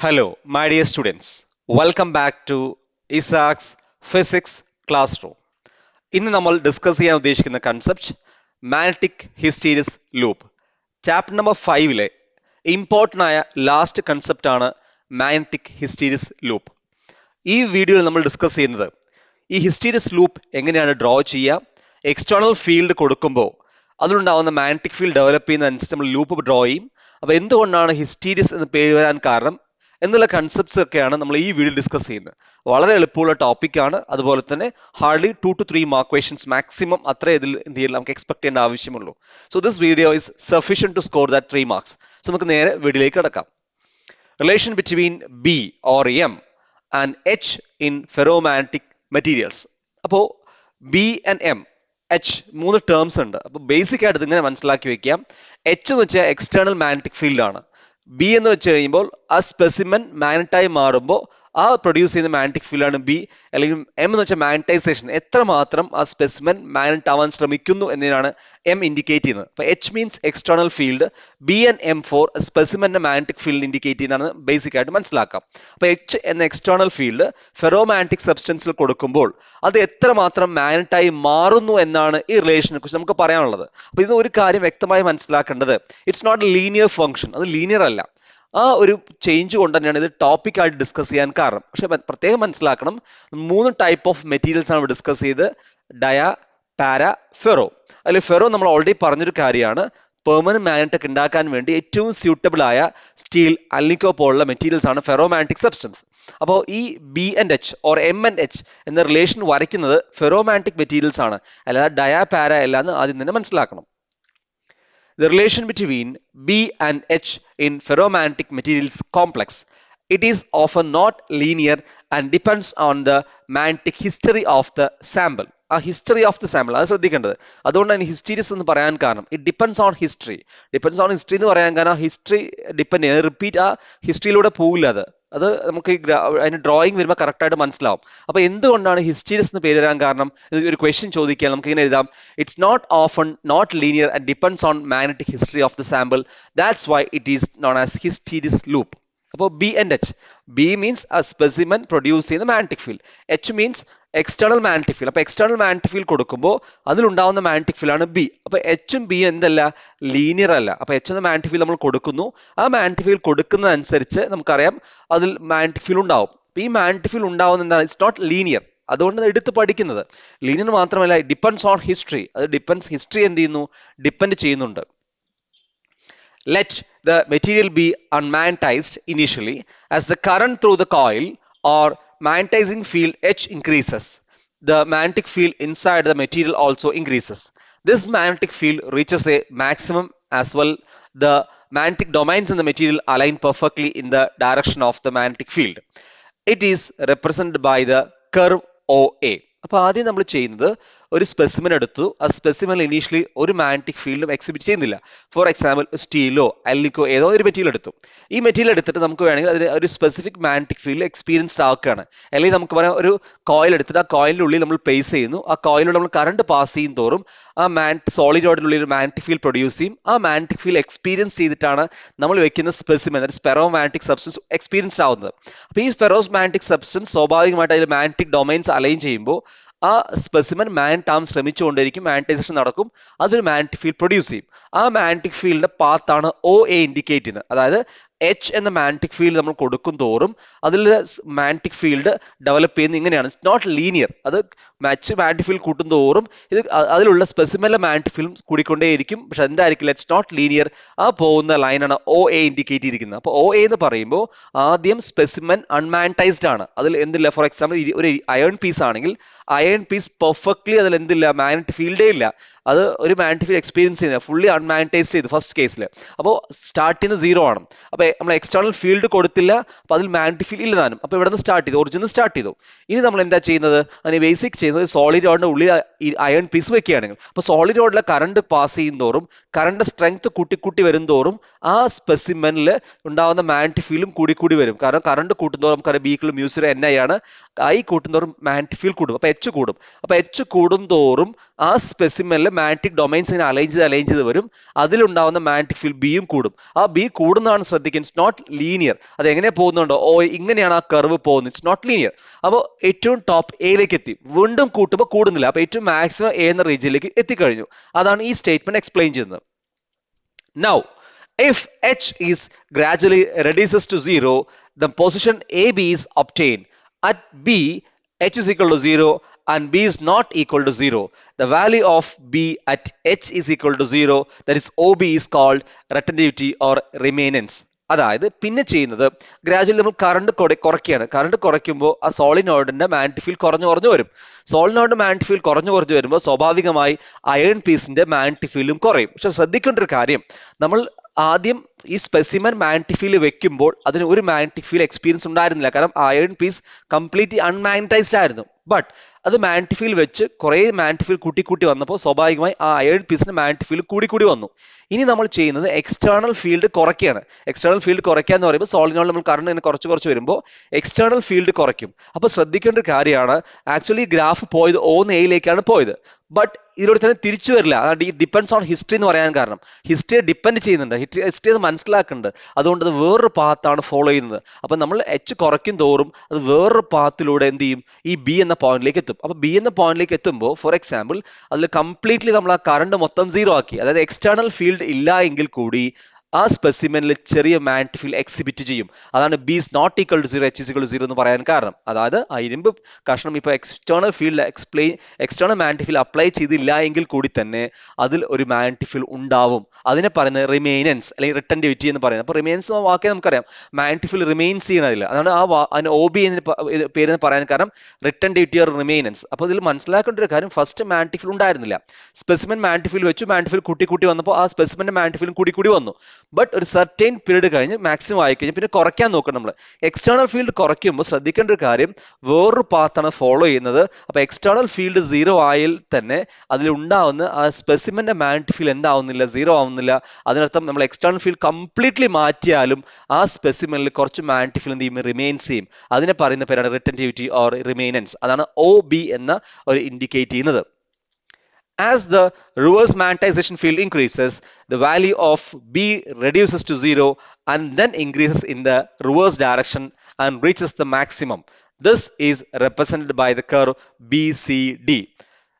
Hello, my dear students. Welcome back to Isaac's Physics Classroom. ഇന്ന് നമ്മൾ discuss ചെയ്യാൻ ഉദ്ദേശിക്കുന്ന concept magnetic hysteresis loop. Chapter number 5-ലെ important ആയ ലാസ്റ്റ് കൺസെപ്റ്റ് ആണ് മാഗ്നറ്റിക് ഹിസ്റ്റീരിയസ് ലൂപ്പ്. ഈ വീഡിയോയിൽ നമ്മൾ ഡിസ്കസ് ചെയ്യുന്നത് ഈ ഹിസ്റ്റീരിയസ് ലൂപ്പ് എങ്ങനെയാണ് ഡ്രോ ചെയ്യുക, എക്സ്റ്റേണൽ ഫീൽഡ് കൊടുക്കുമ്പോൾ അതിലുണ്ടാവുന്ന മാഗ്നറ്റിക് ഫീൽഡ് ഡെവലപ്പ് ചെയ്യുന്നതനുസരിച്ച് നമ്മൾ ലൂപ്പ് ഡ്രോ ചെയ്യും. അപ്പോൾ എന്തുകൊണ്ടാണ് ഹിസ്റ്റീരിയസ് എന്ന് പേര് വരാൻ കാരണം എന്നുള്ള കൺസെപ്റ്റ്സ് ഒക്കെയാണ് നമ്മൾ ഈ വീഡിയോ ഡിസ്കസ് ചെയ്യുന്നത്. വളരെ എളുപ്പമുള്ള ടോപ്പിക്കാണ്. അതുപോലെ തന്നെ hardly 2 to 3 mark questions maximum അത്ര ഇതിൽ എന്ത് ചെയ്യില്ല നമുക്ക് എക്സ്പെക്ട് ചെയ്യേണ്ട ആവശ്യമുള്ളൂ. So this video is sufficient to score that 3 marks. So നമുക്ക് നേരെ വീഡിയോയിലേക്ക് കിടക്കാം. Relation between B or M and H in ferromagnetic materials. അപ്പോൾ B and M H 3 terms ഉണ്ട്. അപ്പോൾ ബേസിക് ആയിട്ട് ഇതിങ്ങനെ മനസ്സിലാക്കി വെക്കാം. എച്ച് എന്ന് വെച്ചാൽ എക്സ്റ്റേണൽ മാഗ്നറ്റിക് ഫീൽഡ് ആണ്. ബി എന്ന് വെച്ച് കഴിയുമ്പോൾ ആ സ്പെസിമെൻ മാഗ്നറ്റായി മാറുമ്പോൾ ആ പ്രൊഡ്യൂസ് ചെയ്യുന്ന മാഗ്നറ്റിക് ഫീൽഡ് ആണ് ബി. അല്ലെങ്കിൽ എം എന്ന് വെച്ചാൽ മാഗ്നറ്റൈസേഷൻ, എത്രമാത്രം ആ സ്പെസിമെൻ മാഗ്നറ്റ് ആവാൻ ശ്രമിക്കുന്നു എന്നതിനാണ് എം ഇൻഡിക്കേറ്റ് ചെയ്യുന്നത്. അപ്പോൾ H means external field, B and M for സ്പെസിമെന്റെ മാഗ്നറ്റിക് ഫീൽഡ് ഇൻഡിക്കേറ്റ് ചെയ്യുന്നതാണ് ബേസിക് ആയിട്ട് മനസ്സിലാക്കാം. അപ്പോൾ എച്ച് എന്ന എക്സ്റ്റേണൽ ഫീൽഡ് ഫെറോമാഗ്നറ്റിക് സബ്സ്റ്റൻസിൽ കൊടുക്കുമ്പോൾ അത് എത്രമാത്രം മാഗ്നറ്റായി മാറുന്നു എന്നാണ് ഈ റിലേഷനെ കുറിച്ച് നമുക്ക് പറയാനുള്ളത്. അപ്പോൾ ഇത് ഒരു കാര്യം വ്യക്തമായി മനസ്സിലാക്കേണ്ടത്, it's not a linear function, അത് ലീനിയർ അല്ല. ആ ഒരു ചേഞ്ച് കൊണ്ട് തന്നെയാണ് ഇത് ടോപ്പിക് ആയിട്ട് ഡിസ്കസ് ചെയ്യാൻ കാരണം. പക്ഷെ പ്രത്യേകം മനസ്സിലാക്കണം, 3 ടൈപ്പ് ഓഫ് മെറ്റീരിയൽസ് ആണ് ഡിസ്കസ് ചെയ്ത്: ഡയ, പാര, ഫെറോ. അതിൽ ഫെറോ നമ്മൾ ഓൾറെഡി പറഞ്ഞൊരു കാര്യമാണ്. പെർമനന്റ് മാഗ്നറ്റ് ഒക്കെ ഉണ്ടാക്കാൻ വേണ്ടി ഏറ്റവും സ്യൂട്ടബിൾ ആയ സ്റ്റീൽ, അൽനിക്കോ പോലുള്ള മെറ്റീരിയൽസ് ആണ് ഫെറോമാഗ്നറ്റിക് സബ്സ്റ്റൻസ്. അപ്പോൾ ഈ B and H or M and H എന്ന റിലേഷൻ വരയ്ക്കുന്നത് ഫെറോമാഗ്നറ്റിക് മെറ്റീരിയൽസ് ആണ്, അല്ലാതെ ഡയ, പാര അല്ല എന്ന് ആദ്യം തന്നെ മനസ്സിലാക്കണം. The relation between B and H in ferromagnetic materials complex. It is often not linear and depends on the magnetic history of the sample. ആ ഹിസ്റ്ററി ഓഫ് ദ സാമ്പിൾ അത് ശ്രദ്ധിക്കേണ്ടത്. അതുകൊണ്ടാണ് ഹിസ്റ്റീരിയസ് എന്ന് പറയാൻ കാരണം. It depends on history. Depends on history എന്ന് പറയാൻ കാരണം ഹിസ്റ്ററി ഡിപ്പെൻഡ് ചെയ്യുന്നത്, റിപ്പീറ്റ് ആ ഹിസ്റ്ററിയിലൂടെ പോകില്ല. അത് നമുക്ക് അതിന് ഡ്രോയിങ് വരുമ്പോൾ കറക്റ്റായിട്ട് മനസ്സിലാവും. അപ്പോൾ എന്തുകൊണ്ടാണ് ഹിസ്റ്റീരിയസ് എന്ന് പേര് വരാൻ കാരണം? ഒരു ക്വസ്റ്റ്യൻ ചോദിക്കാൻ നമുക്ക് ഇങ്ങനെ എഴുതാം: it's not often not linear and depends on magnetic history of the sample. That's why it is known as hysteresis loop. അപ്പോൾ B and H, B means ആ സ്പെസിമെൻ പ്രൊഡ്യൂസ് ചെയ്യുന്ന magnetic field, H means external magnetic field. അപ്പോൾ external magnetic field കൊടുക്കുമ്പോൾ അതിലുണ്ടാവുന്ന magnetic field ആണ് B. അപ്പോൾ എച്ചും ബിയും എന്തല്ല, ലീനിയർ അല്ല. അപ്പോൾ എച്ച് എന്ന മാഗ്നറ്റിക് ഫീൽഡ് നമ്മൾ കൊടുക്കുന്നു, ആ മാഗ്നറ്റിക് ഫീൽഡ് കൊടുക്കുന്നതനുസരിച്ച് നമുക്കറിയാം അതിൽ മാഗ്നറ്റിക് ഫീൽഡ് ഉണ്ടാവും. അപ്പോൾ ഈ മാഗ്നറ്റിക് ഫീൽഡ് ഉണ്ടാവുന്ന എന്താണ്, ഇറ്റ്സ് നോട്ട് ലീനിയർ. അതുകൊണ്ട് എടുത്ത് പഠിക്കുന്നത് ലീനിയർ മാത്രമല്ല, ഡിപ്പെൻസ് ഓൺ ഹിസ്റ്ററി. അത് ഡിപ്പെൻസ്, ഹിസ്റ്ററി എന്ത് ചെയ്യുന്നു, ഡിപ്പെൻഡ് ചെയ്യുന്നുണ്ട്. Let the material be unmagnetized initially as the current through the coil or magnetizing field H increases. The magnetic field inside the material also increases. This magnetic field reaches a maximum as well. The magnetic domains in the material align perfectly in the direction of the magnetic field. It is represented by the curve OA. അപ്പോൾ ആദ്യം നമ്മൾ ചെയ്യുന്നത്, ഒരു specimen എടുത്തു, ആ specimen initially ഒരു magnetic ഫീൽഡും exhibit ചെയ്യുന്നില്ല. ഫോർ എക്സാമ്പിൾ സ്റ്റീലോ അൽനിക്കോ ഏതോ ഒരു മെറ്റീരിയൽ എടുത്തു. ഈ മെറ്റീരിയൽ എടുത്തിട്ട് നമുക്ക് വേണമെങ്കിൽ അതിന് ഒരു സ്പെസിഫിക് മാഗ്നറ്റിക് ഫീൽഡ് എക്സ്പീരിയൻസ്ഡ് ആക്കുകയാണ്. അല്ലെങ്കിൽ നമുക്ക് പറയാം, ഒരു കോയിൽ എടുത്തിട്ട് ആ കോയിലിൻ്റെ ഉള്ളിൽ നമ്മൾ പ്ലേസ് ചെയ്യുന്നു, ആ കോയിലൂടെ നമ്മൾ കറണ്ട് പാസ് ചെയ്യും തോറും ആ സോളിഡ് റോഡിനുള്ളിൽ ഒരു മാഗ്നറ്റിക് ഫീൽഡ് പ്രൊഡ്യൂസ് ചെയ്യും. ആ മാഗ്നറ്റിക് ഫീൽഡ് എക്സ്പീരിയൻസ് ചെയ്തിട്ടാണ് നമ്മൾ വെക്കുന്ന സ്പെസിമെൻ, അതായത് ഫെറോമാഗ്നറ്റിക് സബ്സ്റ്റൻസ് എക്സ്പീരിയൻസ് ആവുന്നത്. അപ്പോൾ ഈ ഫെറോമാഗ്നറ്റിക് സബ്സ്റ്റൻസ് സ്വാഭാവികമായിട്ട് അതിൽ മാഗ്നറ്റിക് ഡൊമൈൻസ് അലൈൻ ചെയ്യുമ്പോൾ ആ സ്പെസിമെൻ മാഗ്നറ്റ് ആവാൻ ശ്രമിച്ചുകൊണ്ടിരിക്കും, മാഗ്നറ്റൈസേഷൻ നടക്കും, അതൊരു മാഗ്നറ്റിക് ഫീൽഡ് പ്രൊഡ്യൂസ് ചെയ്യും. ആ മാഗ്നറ്റിക് ഫീൽഡിന്റെ പാത്താണ് ഒ എ ഇൻഡിക്കേറ്റ് ചെയ്യുന്നത്. അതായത് എച്ച് എന്ന മാഗ്നറ്റിക് ഫീൽഡ് നമ്മൾ കൊടുക്കും തോറും അതിൽ മാഗ്നറ്റിക് ഫീൽഡ് ഡെവലപ്പ് ചെയ്യുന്നത് ഇങ്ങനെയാണ്. It's not linear. അത് മാഗ്നറ്റിക് ഫീൽഡ് കൂട്ടും തോറും ഇത് അതിലുള്ള സ്പെസിമെനിലെ മാഗ്നറ്റിക് ഫീൽഡ് കൂടിക്കൊണ്ടേയിരിക്കും. പക്ഷെ എന്തായിരിക്കില്ല, ഇറ്റ്സ് നോട്ട് ലീനിയർ. ആ പോകുന്ന ലൈനാണ് ഒ എ ഇൻഡിക്കേറ്റ് ചെയ്തിരിക്കുന്നത്. അപ്പോൾ ഒ എ എന്ന് പറയുമ്പോൾ ആദ്യം സ്പെസിമെൻ അൺമാഗ്നറ്റൈസ്ഡ് ആണ്. അതിൽ എന്തില്ല, ഫോർ എക്സാമ്പിൾ ഒരു അയൺ പീസ് ആണെങ്കിൽ അയൺ പീസ് പെർഫെക്റ്റ്ലി അതിൽ എന്തില്ല, മാഗ്നറ്റിക് ഫീൽഡേ ഇല്ല. അത് ഒരു മാഗ്നറ്റിക് ഫീൽഡ് എക്സ്പീരിയൻസ് ചെയ്യുന്നത് ഫുള്ളി അൺമാഗ്നറ്റൈസ് ചെയ്തു ഫസ്റ്റ് കേസിൽ. അപ്പോൾ സ്റ്റാർട്ട് ചെയ്യുന്നത് 0 ആണ്. അപ്പോൾ നമ്മൾ എക്സ്റ്റേണൽ ഫീൽഡ് കൊടുത്തില്ല, അപ്പോൾ അതിൽ മാഗ്നറ്റിക് ഫീൽഡ് ഇല്ലതാനും. അപ്പോൾ ഇവിടെ നിന്ന് സ്റ്റാർട്ട് ചെയ്തു, ഒറിജിനൽ സ്റ്റാർട്ട് ചെയ്തു. ഇനി നമ്മൾ എന്താ ചെയ്യുന്നത്, അതിന് ബേസിക് ചെയ്യുന്നത് സോളിഡ് റോഡിന്റെ ഉള്ളിൽ ഈ അയൺ പീസ് വെക്കുകയാണെങ്കിൽ, അപ്പോൾ സോളിഡ് റോഡിലെ കറണ്ട് പാസ് ചെയ്യും തോറും കറണ്ട് സ്ട്രെങ്ത് കൂട്ടി വരും തോറും ആ സ്പെസിമെനിൽ ഉണ്ടാകുന്ന മാഗ്നറ്റിക് ഫീൽഡും കൂടി വരും. കാരണം കറണ്ട് കൂട്ടുന്നതോറും നമുക്കറിയാം ബി = മ്യൂ 0 NI ആണ്. ഐ കൂട്ടുന്നതോറും മാഗ്നറ്റിക് ഫീൽഡ് കൂടും, അപ്പോൾ എച്ച് കൂടും. അപ്പോൾ എച്ച് കൂടും തോറും ആ സ്പെസിമെനിൽ മാഗ്നറ്റിക് ഡൊമൈൻസ് ഇങ്ങനെ അലൈൻ ചെയ്ത് വരും. അതിലുണ്ടാവുന്ന മാഗ്നറ്റിക് ഫീൽഡ് ബിയും കൂടും. ആ ബി കൂടുന്നതാണ് ശ്രദ്ധിക്കുക. It's not linear. അത് എങ്ങനെ പോകുന്നുണ്ടോ, ഇങ്ങനെയാണ് ആ കർവ് പോകുന്നത്. It's not linear. അപ്പോൾ ഏറ്റവും ടോപ്പ് എയിലേക്ക് എത്തി, വീണ്ടും കൂട്ടുമ്പോൾ കൂടുന്നില്ല. അപ്പോൾ ഏറ്റവും മാക്സിമം എ എന്ന റീജിയനിലേക്ക് എത്തിക്കഴിഞ്ഞു. അതാണ് ഈ സ്റ്റേറ്റ്മെന്റ് എക്സ്പ്ലെയിൻ ചെയ്യുന്നത്. Now, if H is gradually reduces to 0, the position AB is obtained. At B, H is equal to 0 and B is not equal to 0. The value of B at H is equal to 0, that is OB, is called retentivity or remanence. അതായത് പിന്നെ ചെയ്യുന്നത് gradually നമ്മൾ current കുറയ്ക്കുകയാണ്. Current കുറയ്ക്കുമ്പോൾ ആ സോളിനോയിഡിന്റെ magnetic field കുറഞ്ഞു വരും. Solenoid magnetic field കുറഞ്ഞു വരുമ്പോൾ സ്വാഭാവികമായി അയൺ പീസിന്റെ മാഗ്നറ്റിക് ഫീൽഡും കുറയും. പക്ഷെ ശ്രദ്ധിക്കേണ്ട ഒരു കാര്യം, നമ്മൾ ആദ്യം ഈ സ്പെസിമൻ മാഗ്നറ്റിക് ഫീൽഡ് വെക്കുമ്പോൾ അതിന് ഒരു മാഗ്നറ്റിക് ഫീൽഡ് എക്സ്പീരിയൻസ് ഉണ്ടായിരുന്നില്ല. കാരണം അയൺ പീസ് കംപ്ലീറ്റ്ലി അൺമാഗ്നറ്റൈസ്ഡ് ആയിരുന്നു. ബട്ട് അത് മാഗ്നറ്റിക് ഫീൽഡ് വെച്ച് കുറേ മാഗ്നറ്റിക് ഫീൽഡ് കൂട്ടി വന്നപ്പോൾ സ്വാഭാവികമായി ആ അയൺ പീസിന് മാഗ്നറ്റിക് ഫീൽഡ് കൂടി വന്നു. ഇനി നമ്മൾ ചെയ്യുന്നത് എക്സ്റ്റേണൽ ഫീൽഡ് കുറയ്ക്കുകയാണ്. എക്സ്റ്റേണൽ ഫീൽഡ് കുറയ്ക്കുക എന്ന് പറയുമ്പോൾ സോളിനോയിഡ് നമ്മൾ കറണ്ട് ഇങ്ങനെ കുറച്ച് വരുമ്പോൾ എക്സ്റ്റേണൽ ഫീൽഡ് കുറയ്ക്കും. അപ്പോൾ ശ്രദ്ധിക്കേണ്ട ഒരു കാര്യമാണ്, ആക്ച്വലി ഗ്രാഫ് പോയത് O ന്ന് Aയിലേക്കാണ് പോയത്. ബട്ട് ഇതിലൂടെ തന്നെ തിരിച്ചു വരില്ല. ഡിപ്പെൻഡ്സ് ഓൺ ഹിസ്റ്ററി എന്ന് പറയാൻ കാരണം ഹിസ്റ്ററിയെ ഡിപ്പെൻഡ് ചെയ്യുന്നുണ്ട്. ഹിസ്റ്ററി അത് മനസ്സിലാക്കുന്നുണ്ട്. അതുകൊണ്ട് അത് വേറൊരു പാത്താണ് ഫോളോ ചെയ്യുന്നത്. അപ്പം നമ്മൾ എച്ച് കുറയ്ക്കും തോറും അത് വേറൊരു പാത്തിലൂടെ എന്ത് ചെയ്യും, ഈ ബി എന്ന പോയിന്റിലേക്ക് എത്തും. അപ്പോൾ ബി എന്ന പോയിന്റിലേക്ക് എത്തുമ്പോൾ ഫോർ എക്സാമ്പിൾ അതിൽ കംപ്ലീറ്റ്ലി നമ്മൾ ആ കറണ്ട് മൊത്തം സീറോ ആക്കി. അതായത് എക്സ്റ്റേണൽ ഫീൽഡ് ഇല്ല എങ്കിൽ കൂടി ആ സ്പെസിമെനിൽ ചെറിയ മാഗ്നറ്റിക് ഫീൽഡ് എക്സിബിറ്റ് ചെയ്യും. അതാണ് B is not equal to 0, H is equal to 0 എന്ന് പറയാൻ കാരണം. അതായത് ആ ഇരുമ്പ് കഷ്ണം ഇപ്പോൾ എക്സ്റ്റേണൽ മാഗ്നറ്റിക് ഫീൽഡ് അപ്ലൈ ചെയ്തില്ല എങ്കിൽ കൂടി തന്നെ അതിൽ ഒരു മാഗ്നറ്റിക് ഫീൽഡ് ഉണ്ടാവും. അതിനെ പറയുന്നത് റിമെയിനൻസ് അല്ലെങ്കിൽ റിട്ടൻറ്റിവിറ്റി എന്ന് പറയുന്നത്. അപ്പോൾ റിമെയിൻസ് വാക്കേ നമുക്കറിയാം, മാഗ്നറ്റിക് ഫീൽഡ് റിമെയിൻസ് ചെയ്യണതില്ല. അതാണ് അതിന് OB എന്ന പേര് പറയാൻ കാരണം, റിട്ടൻറ്റിവിറ്റി ഓർ റിമെയിനൻസ്. അപ്പോൾ ഇതിൽ മനസ്സിലാക്കേണ്ട ഒരു കാര്യം, ഫസ്റ്റ് മാഗ്നറ്റിക് ഫീൽഡ് ഉണ്ടായിരുന്നില്ല. സ്പെസിമെൻ മാഗ്നറ്റിക് ഫീൽഡ് വെച്ചു, മാഗ്നറ്റിക് ഫീൽഡ് കൂട്ടി വന്നപ്പോൾ ആ സ്പെസിമെന്റെ മാഗ്നറ്റിക് ഫീൽഡ് കൂടി വന്നു. ബട്ട് ഒരു സർട്ടൈൻ പീരീഡ് കഴിഞ്ഞ് മാക്സിമം ആയി കഴിഞ്ഞ് പിന്നെ കുറയ്ക്കാൻ നോക്കണം. നമ്മൾ എക്സ്റ്റേണൽ ഫീൽഡ് കുറയ്ക്കുമ്പോൾ ശ്രദ്ധിക്കേണ്ട ഒരു കാര്യം, വേറൊരു പാത്താണ് ഫോളോ ചെയ്യുന്നത്. അപ്പോൾ എക്സ്റ്റേണൽ ഫീൽഡ് 0 ആയാൽ തന്നെ അതിലുണ്ടാവുന്ന ആ സ്പെസിമെന്റെ മാഗ്നറ്റിക് ഫീൽഡ് എന്താവുന്നില്ല, 0 ആവുന്നില്ല. അതിനർത്ഥം നമ്മൾ എക്സ്റ്റേണൽ ഫീൽഡ് കംപ്ലീറ്റ്ലി മാറ്റിയാലും ആ സ്പെസിമെനിൽ കുറച്ച് മാഗ്നറ്റിക് ഫീൽഡ് എന്ത് ചെയ്യും, റിമെയിൻസ് ചെയ്യും. അതിനെ പറയുന്ന പേരാണ് റിട്ടൻറ്റിവിറ്റി ഓർ റിമെയിനൻസ്. അതാണ് OB എന്ന ഒരു ഇൻഡിക്കേറ്റ് ചെയ്യുന്നത്. As the reverse magnetization field increases, the value of B reduces to 0 and then increases in the reverse direction and reaches the maximum. This is represented by the curve BCD.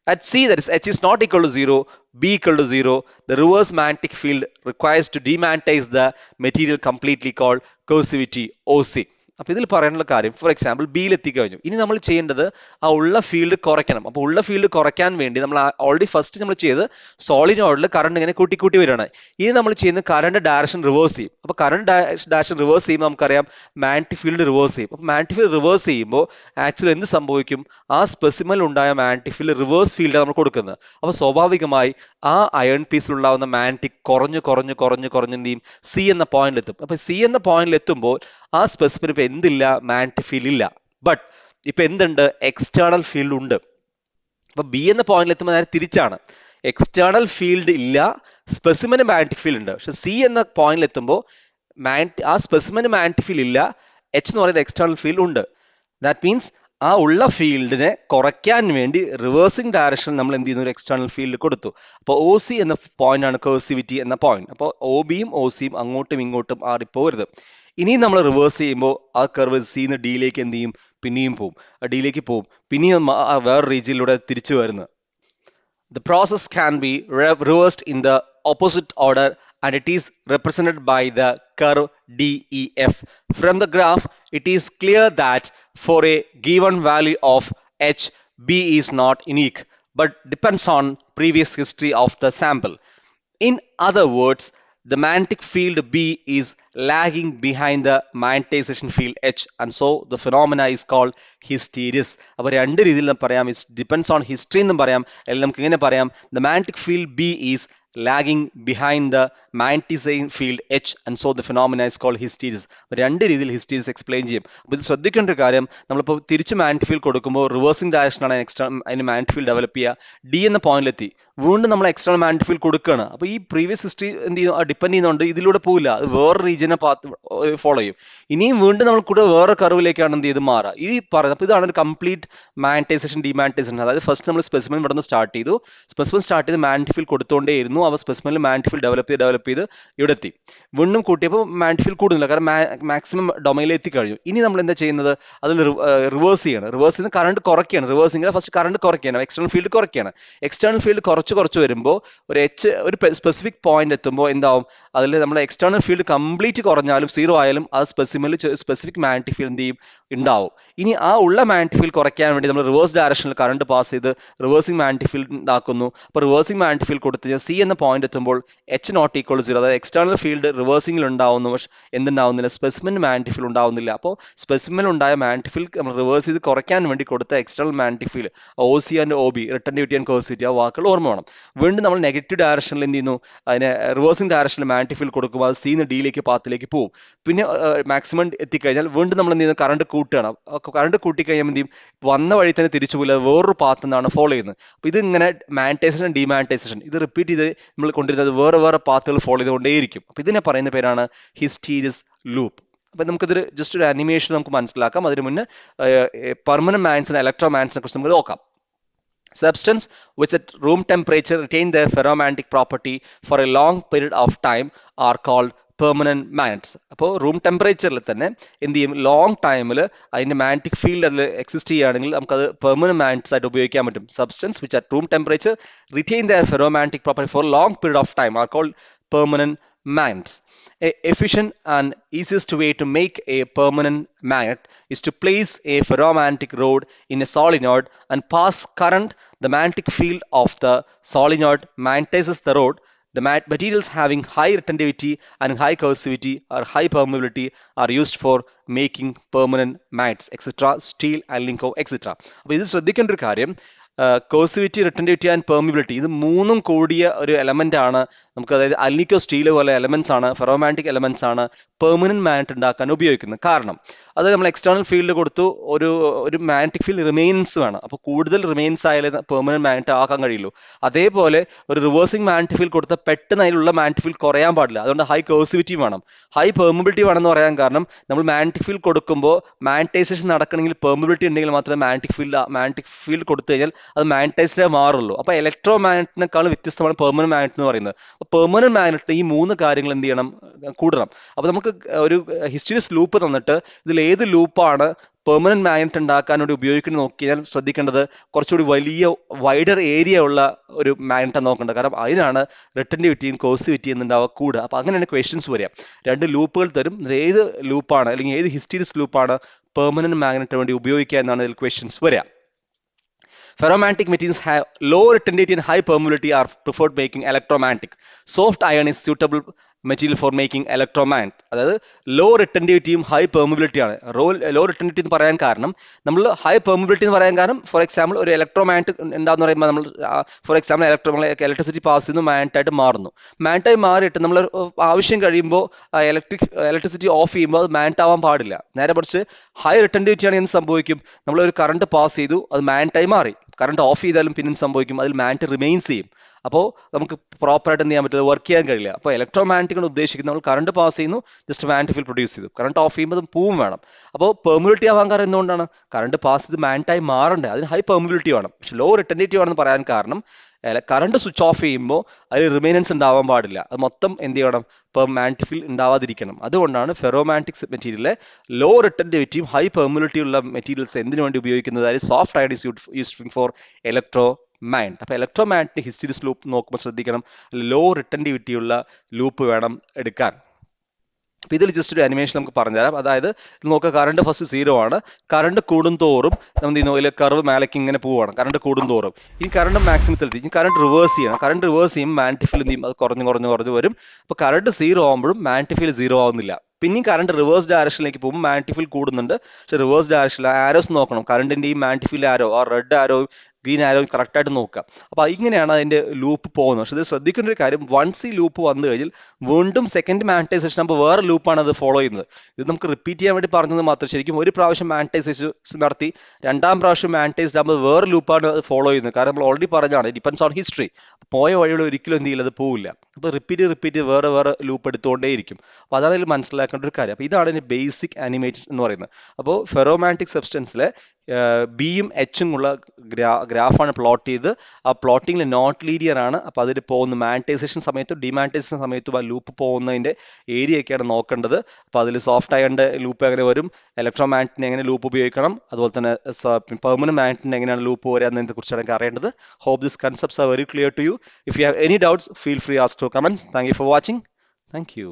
At C, that is H is not equal to 0, B equal to 0, the reverse magnetic field requires to demagnetize the material completely, called coercivity, OC. അപ്പോൾ ഇതിൽ പറയാനുള്ള കാര്യം, for example ബിയിൽ എത്തിക്കഴിഞ്ഞു. ഇനി നമ്മൾ ചെയ്യേണ്ടത് ആ ഉള്ള ഫീൽഡ് കുറയ്ക്കണം. അപ്പോൾ ഉള്ള ഫീൽഡ് കുറയ്ക്കാൻ വേണ്ടി നമ്മൾ ഓൾറെഡി ഫസ്റ്റ് നമ്മൾ ചെയ്ത് സോളിനോയിഡിൽ കറണ്ട് ഇങ്ങനെ കൂട്ടി വരികയാണ്. ഇനി നമ്മൾ ചെയ്യുന്നത് കറണ്ട് ഡയറക്ഷൻ റിവേഴ്സ് ചെയ്യും. അപ്പോൾ കറണ്ട് ഡയറക്ഷൻ റിവേഴ്സ് ചെയ്യുമ്പോൾ നമുക്കറിയാം മാഗ്നറ്റിക് ഫീൽഡ് റിവേഴ്സ് ചെയ്യും. അപ്പോൾ മാഗ്നറ്റിക് ഫീൽഡ് റിവേഴ്സ് ചെയ്യുമ്പോൾ ആക്ച്വലി എന്ത് സംഭവിക്കും, ആ സ്പെസിമനിൽ ഉണ്ടായ മാഗ്നറ്റിക് ഫീൽഡ് റിവേഴ്സ് ഫീൽഡ് നമ്മൾ കൊടുക്കുന്നത്. അപ്പോൾ സ്വാഭാവികമായി ആ അയൺ പീസിലുണ്ടാവുന്ന മാഗ്നറ്റിക് കുറഞ്ഞ് എന്ത് ചെയ്യും, സി എന്ന പോയിന്റിൽ എത്തും. അപ്പോൾ സി എന്ന പോയിന്റിൽ എത്തുമ്പോൾ ആ സ്പെസിഫിക് ഇപ്പൊ എന്തില്ല, മാഗ്നറ്റിക് ഫീൽഡ് ഇല്ല. ബട്ട് ഇപ്പൊ എന്തുണ്ട്, എക്സ്റ്റേണൽ ഫീൽഡ് ഉണ്ട്. അപ്പൊ ബി എന്ന പോയിന്റിൽ എത്തുമ്പോൾ നേരെ തിരിച്ചാണ്, എക്സ്റ്റേണൽ ഫീൽഡ് ഇല്ല, സ്പെസിമന് മാഗ്നറ്റിക് ഫീൽഡ് ഉണ്ട്. പക്ഷെ സി എന്ന പോയിന്റിൽ എത്തുമ്പോൾ ആ സ്പെസിമന് മാഗ്നറ്റിക് ഫീൽഡ് ഇല്ല, H എന്ന് പറയുന്നത് എക്സ്റ്റേണൽ ഫീൽഡ് ഉണ്ട്. ദാറ്റ് മീൻസ് ആ ഉള്ള ഫീൽഡിനെ കുറയ്ക്കാൻ വേണ്ടി റിവേഴ്സിംഗ് ഡയറക്ഷൻ നമ്മൾ എന്ത് ചെയ്യുന്നു, ഒരു എക്സ്റ്റേണൽ ഫീൽഡ് കൊടുത്തു. അപ്പോൾ OC എന്ന പോയിന്റ് ആണ് കോഴ്സിവിറ്റി എന്ന പോയിന്റ്. അപ്പോൾ OBയും OCയും അങ്ങോട്ടും ഇങ്ങോട്ടും ആറിപ്പോരുത്. ഇനിയും നമ്മൾ റിവേഴ്സ് ചെയ്യുമ്പോൾ ആ കർവ് സിന്ന് ഡിയിലേക്ക് എന്ത് ചെയ്യും, പിന്നെയും പോവും, ഡിയിലേക്ക് പോവും, പിന്നെയും വേറെ റീജിയനിലൂടെ തിരിച്ചു വരുന്നത്. The process can be reversed in the opposite order and it is represented by the curve DEF. From the graph, it is clear that for a given value of H, B is not unique but depends on previous history of the sample. In other words, the magnetic field B is lagging behind the magnetization field H and so the phenomena is called hysteresis. അപ്പോൾ രണ്ട് രീതിയിൽ നമുക്ക് പറയാം, it depends on history എന്നും പറയാം, അല്ലെങ്കിൽ നമുക്ക് ഇങ്ങനെ പറയാം, the magnetic field B is lagging behind the magnetizing field H and so the phenomena is called hysteresis. അപ്പോൾ രണ്ട് രീതിയിൽ hysteresis എക്സ്പ്ലെയിൻ ചെയ്യും. അപ്പോൾ ഇത് ശ്രദ്ധിക്കേണ്ട ഒരു കാര്യം, നമ്മളിപ്പോൾ തിരിച്ച് മാഗ്നറ്റിക് ഫീൽഡ് കൊടുക്കുമ്പോൾ റിവേഴ്സിംഗ് ഡയറക്ഷനാണ് അതിന് മാഗ്നറ്റിക് ഫീൽഡ് ഡെവലപ്പ് ചെയ്യുക. ഡി എന്ന പോയിന്റിലെത്തി, വീണ്ടും നമ്മൾ എക്സ്റ്റേണൽ മാഗ്നറ്റിക് ഫീൽഡ് കൊടുക്കുകയാണ്. അപ്പോൾ ഈ പ്രീവിയസ് ഹിസ്റ്ററി എന്ത് ചെയ്യുന്നു, ഡിപ്പെൻഡ് ചെയ്യുന്നുണ്ട്, ഇതിലൂടെ പോവില്ല, അത് വേറെ റീജിയൻ ഒറിജിനൽ പാത്ത് ഫോളോ ചെയ്യും. ഇനിയും വീണ്ടും നമ്മൾ കൂടെ വേറെ കർവിലേക്കാണ് എന്ത് ചെയ്ത് മാറുക ഈ പറയുന്നത്. അപ്പോൾ ഇതാണ് ഒരു കംപ്ലീറ്റ് മാഗ്നറ്റൈസേഷൻ ഡിമാഗ്നറ്റൈസേഷൻ. അതായത് ഫസ്റ്റ് നമ്മൾ സ്പെസിമെൻ ഇവിടെ നിന്ന് സ്റ്റാർട്ട് ചെയ്തു, സ്പെസിമെൻ സ്റ്റാർട്ട് ചെയ്ത് മാഗ്നറ്റിക് ഫീൽഡ് കൊടുത്തുകൊണ്ടേയിരുന്നു. അവ സ്പെസിമെനിൽ മാഗ്നറ്റിക് ഫീൽഡ് ഡെവലപ്പ് ചെയ്ത് ഇവിടെ എത്തി. വീണ്ടും കൂട്ടിയപ്പോൾ മാഗ്നറ്റിക് ഫീൽഡ് കൂടുന്നില്ല, കാരണം മാക്സിമം ഡൊമൈനിൽ എത്തിക്കഴിഞ്ഞു. ഇനി നമ്മൾ എന്താ ചെയ്യുന്നത്, അതിൽ റിവേഴ്സ് ചെയ്യണം. റിവേഴ്സ് ചെയ്യുന്ന കറണ്ട് കുറയ്ക്കുകയാണ്. റിവേഴ്സിംഗ് ഫസ്റ്റ് കറണ്ട് കുറയ്ക്കുകയാണ്, എക്സ്റ്റേണൽ ഫീൽഡ് കുറയ്ക്കുകയാണ്. എക്സ്റ്റേണൽ ഫീൽഡ് കുറച്ച് വരുമ്പോൾ ഒരു സ്പെസിഫിക് പോയിന്റ് എത്തുമ്പോൾ എന്താവും, അതിൽ നമ്മുടെ എക്സ്റ്റേണൽ ഫീൽഡ് കംപ്ലീറ്റ് കുറഞ്ഞാലും സീറോ ആയാലും ആ സ്പെസിമെനിൽ സ്പെസിഫിക് മാഗ്നറ്റിക് ഫീൽഡ് എന്ത് ചെയ്യും, ഉണ്ടാവും. ഇനി ആ ഉള്ള മാഗ്നറ്റിക് ഫീൽഡ് കുറയ്ക്കാൻ വേണ്ടി നമ്മൾ റിവേഴ്സ് ഡയറക്ഷനിൽ കറണ്ട് പാസ് ചെയ്ത് റിവേഴ്സിംഗ് മാഗ്നറ്റിക് ഫീൽഡ് ഉണ്ടാക്കുന്നു. അപ്പോൾ റിവേഴ്സിംഗ് മാഗ്നറ്റിക് ഫീൽഡ് കൊടുത്ത് കഴിഞ്ഞാൽ സി എന്ന പോയിന്റ് എത്തുമ്പോൾ H നോട്ട് ഈക്വൾ 0, അതായത് എക്സ്റ്റേണൽ ഫീൽഡ് റിവേഴ്സിംഗിൽ ഉണ്ടാവുന്നു, പക്ഷെ എന്തുണ്ടാവുന്നില്ല, സ്പെസിമെൻ മാഗ്നറ്റിക് ഫീൽഡ് ഉണ്ടാവുന്നില്ല. അപ്പോൾ സ്പെസിമെനിൽ ഉണ്ടായ മാഗ്നറ്റിക് ഫീൽഡ് നമ്മൾ റിവേഴ്സ് ചെയ്ത് കുറയ്ക്കാൻ വേണ്ടി കൊടുത്ത external magnetic field OC and OB, retentivity and coercivity, ആ വാക്കുകൾ ഓർമ്മ വേണം. വീണ്ടും നമ്മൾ നെഗറ്റീവ് ഡയറക്ഷനിൽ എന്ത് ചെയ്യുന്നു, അതിനെ റിവേഴ്സിംഗ് ഡയറക്ഷനിൽ മാഗ്നറ്റിക് ഫീൽഡ് കൊടുക്കുമ്പോൾ അത് സിന്ന് ഡിയിലേക്ക് പാത്തിലേക്ക് പോകും. പിന്നെ മാക്സിമം എത്തിക്കഴിഞ്ഞാൽ വീണ്ടും നമ്മൾ എന്ത് ചെയ്യുന്നത്, കറണ്ട് കൂട്ടുകയാണ്. കറണ്ട് കൂട്ടിക്കഴിഞ്ഞാൽ എന്ത് ചെയ്യും, വന്ന വഴി തന്നെ തിരിച്ചു പോകില്ല, വേറൊരു പാത്ത് എന്നാണ് ഫോളോ ചെയ്യുന്നത്. അപ്പോൾ ഇത് ഇങ്ങനെ മാഗ്നറ്റൈസേഷൻ ഡിമാഗ്നറ്റൈസേഷൻ ഇത് റിപ്പീറ്റ് ചെയ്ത് നമ്മൾ കൊണ്ടിരുന്നത് വേറെ പാത്തുകൾ ഫോളോ ചെയ്തുകൊണ്ടേയിരിക്കും. അപ്പോൾ ഇതിനെ പറയുന്ന പേരാണ് ഹിസ്റ്റീരിയസ് ലൂപ്പ്. അപ്പോൾ നമുക്കിതൊരു ജസ്റ്റ് ഒരു അനിമേഷൻ നമുക്ക് മനസ്സിലാക്കാം. അതിന് മുന്നേ പെർമനന്റ് മാഗ്നറ്റ്സിനെ ഇലക്ട്രോ മാഗ്നറ്റ്സിനെ കുറിച്ച് നമുക്ക് നോക്കാം. Substance which at room temperature retain their ferromagnetic property for a long period of time are called permanent magnets. അപ്പോൾ റൂം ടെമ്പറേച്ചറിൽ തന്നെ എന്ത് ചെയ്യും, ലോങ് ടൈമിൽ അതിൻ്റെ മാഗ്നറ്റിക് ഫീൽഡ് അതിൽ എക്സിസ്റ്റ് ചെയ്യുകയാണെങ്കിൽ നമുക്കത് പെർമനന്റ് മാഗ്നറ്റ്സ് ആയിട്ട് ഉപയോഗിക്കാൻ പറ്റും. Substance which at room temperature retain the ferromagnetic property for long period of time are called permanent magnets. A efficient and easiest way to make a permanent magnet is to place a ferromagnetic rod in a solenoid and pass current. The magnetic field of the solenoid magnetizes the rod. The materials having high retentivity and high coercivity or high permeability are used for making permanent magnets, etc. Steel, alnico, etc. അപ്പോൾ ഇത് ശ്രദ്ധിക്കേണ്ട ഒരു കാര്യം, കോസിവിറ്റി, റിട്ടൻഡിവിറ്റി and permeability, ഇത് മൂന്നും കൂടിയ ഒരു element ആണ് നമുക്ക്, അതായത് അൽനിക്കോ സ്റ്റീൽ പോലെ എലമെന്റ്സ് ആണ്, ഫെറോമാഗ്നറ്റിക് എലമെന്റ്സ് ആണ് പെർമനന്റ് മാഗ്നറ്റ് ഉണ്ടാക്കാൻ ഉപയോഗിക്കുന്നത്. കാരണം അത് നമ്മൾ എക്സ്റ്റേണൽ ഫീൽഡ് കൊടുത്തു, ഒരു മാഗ്നറ്റിക് ഫീൽഡ് റിമെയിൻസ് വേണം. അപ്പോൾ കൂടുതൽ റിമെയിൻസ് ആയാലേ പെർമനന്റ് മാഗ്നറ്റ് ആക്കാൻ കഴിയുള്ളൂ. അതേപോലെ ഒരു റിവേഴ്സിംഗ് മാഗ്നറ്റിക് ഫീൽഡ് കൊടുത്താൽ പെട്ടെന്ന് അതിലുള്ള മാഗ്നറ്റിക് ഫീൽഡ് കുറയാൻ പാടില്ല. അതുകൊണ്ട് ഹൈ കോസിവിറ്റി വേണം, ഹൈ പെർമിബിലിറ്റി വേണമെന്ന് പറയാൻ കാരണം നമ്മൾ മാഗ്നറ്റിക് ഫീൽഡ് കൊടുക്കുമ്പോൾ മാഗ്നറ്റൈസേഷൻ നടക്കണമെങ്കിൽ പെർമിബിലിറ്റി ഉണ്ടെങ്കിൽ മാത്രമേ മാഗ്നറ്റിക് ഫീൽഡ് കൊടുത്തു കഴിഞ്ഞാൽ അത് മാഗ്നറ്റൈസ്ഡേ മാറുള്ളൂ. അപ്പോൾ ഇലക്ട്രോ മാഗ്നറ്റിനേക്കാൾ വ്യത്യസ്തമാണ് പെർമനന്റ് മാഗ്നറ്റ് എന്ന് പറയുന്നത്. അപ്പോൾ പെർമനന്റ് മാഗ്നറ്റ് ഈ മൂന്ന് കാര്യങ്ങൾ എന്ത് ചെയ്യണം, കൂടണം. അപ്പോൾ നമുക്ക് ഒരു ഹിസ്റ്റീരിയസ് ലൂപ്പ് തന്നിട്ട് ഇതിൽ ഏത് ലൂപ്പാണ് പെർമനന്റ് മാഗ്നറ്റ് ഉണ്ടാക്കാൻ വേണ്ടി ഉപയോഗിക്കുന്നത് നോക്കിയാൽ ശ്രദ്ധിക്കേണ്ടത് കുറച്ചുകൂടി വലിയ വൈഡർ ഏരിയ ഉള്ള ഒരു മാഗ്നറ്റാണ് നോക്കേണ്ടത്. കാരണം അതിനാണ് റിട്ടൻഡിവിറ്റിയും കോസിവിറ്റിയും എന്നുണ്ടാവുക കൂടുക. അപ്പോൾ അങ്ങനെയാണ് ക്വസ്റ്റ്യൻസ് വരിക. രണ്ട് ലൂപ്പുകൾ തരും, ഏത് ലൂപ്പാണ് അല്ലെങ്കിൽ ഏത് ഹിസ്റ്റീരിയസ് ലൂപ്പാണ് പെർമനന്റ് മാഗ്നറ്റിന് വേണ്ടി ഉപയോഗിക്കുക എന്നാണ് ഇതിൽ ക്വസ്റ്റ്യൻസ് വരിക. Ferromagnetic materials have low retentivity and high permeability are preferred making electromagnetic. Soft iron is suitable material for making electromagnet. അതായത് ലോ റിട്ടൻഡിവിറ്റിയും ഹൈ പെർമിബിലിറ്റി ആണ്. ലോ റിട്ടൻഡിവിറ്റി എന്ന് പറയാൻ കാരണം, നമ്മൾ ഹൈ പെർമിബിലിറ്റി എന്ന് പറയാൻ കാരണം, ഫോർ എക്സാമ്പിൾ ഒരു ഇലക്ട്രോമാഗ്നറ്റ് ഉണ്ടാകുന്ന പറയുമ്പോൾ നമ്മൾ ഫോർ എക്സാമ്പിൾ ഇലക്ട്രിസിറ്റി പാസ് ചെയ്യുന്നു, മാഗ്നറ്റായിട്ട് മാറുന്നു. മാഗ്നറ്റായി മാറിയിട്ട് നമ്മൾ ആവശ്യം കഴിയുമ്പോൾ ഇലക്ട്രിസിറ്റി ഓഫ് ചെയ്യുമ്പോൾ അത് മാഗ്നറ്റ് ആവാൻ പാടില്ല. നേരെ മറിച്ച് ഹൈ റിട്ടൻഡിവിറ്റി ആണ്, എന്ത് സംഭവിക്കും, നമ്മളൊരു കറണ്ട് പാസ് ചെയ്തു, അത് മാഗ്നറ്റായി മാറി. കറണ്ട് ഓഫ് ചെയ്താലും പിന്നെ സംഭവിക്കും, അതിൽ മാഗ്നറ്റ് റിമെയിൻസ് ചെയ്യും. അപ്പോൾ നമുക്ക് പ്രോപ്പറായിട്ട് എന്ത് ചെയ്യാൻ പറ്റില്ല, വർക്ക് ചെയ്യാൻ കഴിയില്ല. അപ്പോൾ ഇലക്ട്രോമാഗ്നറ്റിക് ആണ് ഉദ്ദേശിക്കുന്നത്, നമ്മൾ കറണ്ട് പാസ് ചെയ്യുന്നു, ജസ്റ്റ് മാഗ്നറ്റിക് ഫീൽഡ് പ്രൊഡ്യൂസ് ചെയ്തു. കറണ്ട് ഓഫ് ചെയ്യുമ്പോൾ അത് പൂവും വേണം. അപ്പോൾ പെർമിബിലിറ്റി ആവാൻ കാരണം എന്തുകൊണ്ടാണ്, കറണ്ട് പാസ് ചെയ്ത് മാഗ്നറ്റായി മാറണ്ടേ, അതിന് ഹൈ പെർമിബിലിറ്റി വേണം. പക്ഷെ ലോ റിട്ടൻഡിവിറ്റി വേണമെന്ന് പറയാൻ കാരണം, കറണ്ട് സ്വിച്ച് ഓഫ് ചെയ്യുമ്പോൾ അതിൽ റിമൈനൻസ് ഉണ്ടാവാൻ പാടില്ല, അത് മൊത്തം എന്ത് ചെയ്യണം, മാഗ്നറ്റിക് ഫീൽഡ് ഉണ്ടാവാതിരിക്കണം. അതുകൊണ്ടാണ് ഫെറോമാഗ്നറ്റിക് മെറ്റീരിയലിലെ ലോ റിട്ടൻഡിവിറ്റിയും ഹൈ പെർമിബിലിറ്റി ഉള്ള മെറ്റീരിയൽസ് എന്തിനു വേണ്ടി ഉപയോഗിക്കുന്നത്, അതായത് soft iron is used for electromagnet. അപ്പോൾ ഇലക്ട്രോമാഗ്നറ്റിന്റെ ഹിസ്റ്റീരിയസ് ലൂപ്പ് നോക്കുമ്പോൾ ശ്രദ്ധിക്കണം, ലോ റിട്ടൻഡിവിറ്റി ഉള്ള ലൂപ്പ് വേണം എടുക്കാൻ. അപ്പോൾ ഇതിൽ ജസ്റ്റ് ഒരു അനിമേഷൻ നമുക്ക് പറഞ്ഞുതരാം. അതായത് ഇത് നോക്കുക, കറണ്ട് ഫസ്റ്റ് 0 ആണ്. കറണ്ട് കൂടുന്തോറും നമ്മൾ ഇതിൽ കർവ് മേലേക്ക് ഇങ്ങനെ പോവുകയാണ്, കറണ്ട് കൂടുന്തോറും. ഇനി കറണ്ട് മാക്സിമത്തിലെത്തി, ഇനി കറണ്ട് റിവേഴ്സ് ചെയ്യണം. കറണ്ട് റിവേഴ്സ് ചെയ്യുമ്പോൾ മാഗ്നറ്റിക് ഫീൽഡ് എന്ത് ചെയ്യും, അത് കുറഞ്ഞ് വരും. അപ്പോൾ കറണ്ട് 0 ആകുമ്പോഴും മാഗ്നറ്റിക് ഫീൽഡ് 0 ആവുന്നില്ല. പിന്നെയും കറണ്ട് റിവേഴ്സ് ഡയറക്ഷനിലേക്ക് പോകുമ്പോൾ മാഗ്നറ്റിക് ഫീൽഡ് കൂടുന്നുണ്ട്, പക്ഷേ റിവേഴ്സ് ഡയറക്ഷനിൽ ആരോസ് നോക്കണം. കറണ്ടിന്റെയും മാഗ്നറ്റിക് ഫീൽഡ് ആരോ, ആ റെഡ് ആരോ ഗ്രീൻ ആരോ കറക്റ്റായിട്ട് നോക്കുക. അപ്പോൾ ഇങ്ങനെയാണ് അതിൻ്റെ ലൂപ്പ് പോകുന്നത്. പക്ഷേ ഇത് ശ്രദ്ധിക്കേണ്ട ഒരു കാര്യം, വൺസ് ഈ ലൂപ്പ് വന്നു കഴിഞ്ഞാൽ വീണ്ടും സെക്കൻഡ് മാഗ്നറ്റൈസേഷൻ ആകുമ്പോൾ വേറെ ലൂപ്പാണ് അത് ഫോളോ ചെയ്യുന്നത്. ഇത് നമുക്ക് റിപ്പീറ്റ് ചെയ്യാൻ വേണ്ടി പറഞ്ഞത് മാത്രം. ശരിക്കും ഒരു പ്രാവശ്യം മാഗ്നറ്റൈസേഷൻ നടത്തി രണ്ടാം പ്രാവശ്യം മാഗ്നറ്റൈസ്ഡ് ആകുമ്പോൾ വേറെ ലൂപ്പാണ് അത് ഫോളോ ചെയ്യുന്നത്. കാരണം നമ്മൾ ഓൾറെഡി പറഞ്ഞാണ് ഡിപ്പെൻസ് ഓൺ ഹിസ്റ്ററി. പോയ വഴിയുടെ ഒരിക്കലും എന്ത് ചെയ്യില്ല, അത് പോവില്ല. അപ്പോൾ റിപ്പീറ്റ് വേറെ ലൂപ്പ് എടുത്തുകൊണ്ടേയിരിക്കും. അപ്പോൾ അതാണ് ഇതിൽ മനസ്സിലാക്കേണ്ട ഒരു കാര്യം. അപ്പോൾ ഇതാണ് ഇതിൻ്റെ ബേസിക് ആനിമേറ്റഡ് എന്ന് പറയുന്നത്. അപ്പോൾ ഫെറോമാഗ്നറ്റിക് സബ്സ്റ്റൻസിലെ ബിയും എച്ചും ഉള്ള ഗ്രാഫാണ് പ്ലോട്ട് ചെയ്ത്. ആ പ്ലോട്ടിങ്ങിൽ നോട്ട് ലീനിയർ ആണ്. അപ്പോൾ അതിൽ പോകുന്ന മാഗ്നറ്റൈസേഷൻ സമയത്തും ഡിമാഗ്നറ്റൈസേഷൻ സമയത്തും ആ ലൂപ്പ് പോകുന്നതിൻ്റെ ഏരിയയൊക്കെയാണ് നോക്കേണ്ടത്. അപ്പോൾ അതിൽ സോഫ്റ്റ് അയണിൻ്റെ ലൂപ്പ് എങ്ങനെ വരും, ഇലക്ട്രോ മാഗ്നറ്റിന് എങ്ങനെ ലൂപ്പ് ഉപയോഗിക്കണം, അതുപോലെ തന്നെ പെർമനന്റ് മാഗ്നറ്റിന് എങ്ങനെയാണ് ലൂപ്പ് വരിക എന്നതിനെ കുറിച്ചാണ് എനിക്ക് അറിയേണ്ടത്. Hope this concepts are very clear to you. If you have any doubts, feel free ask through comments. Thank you for watching. Thank you.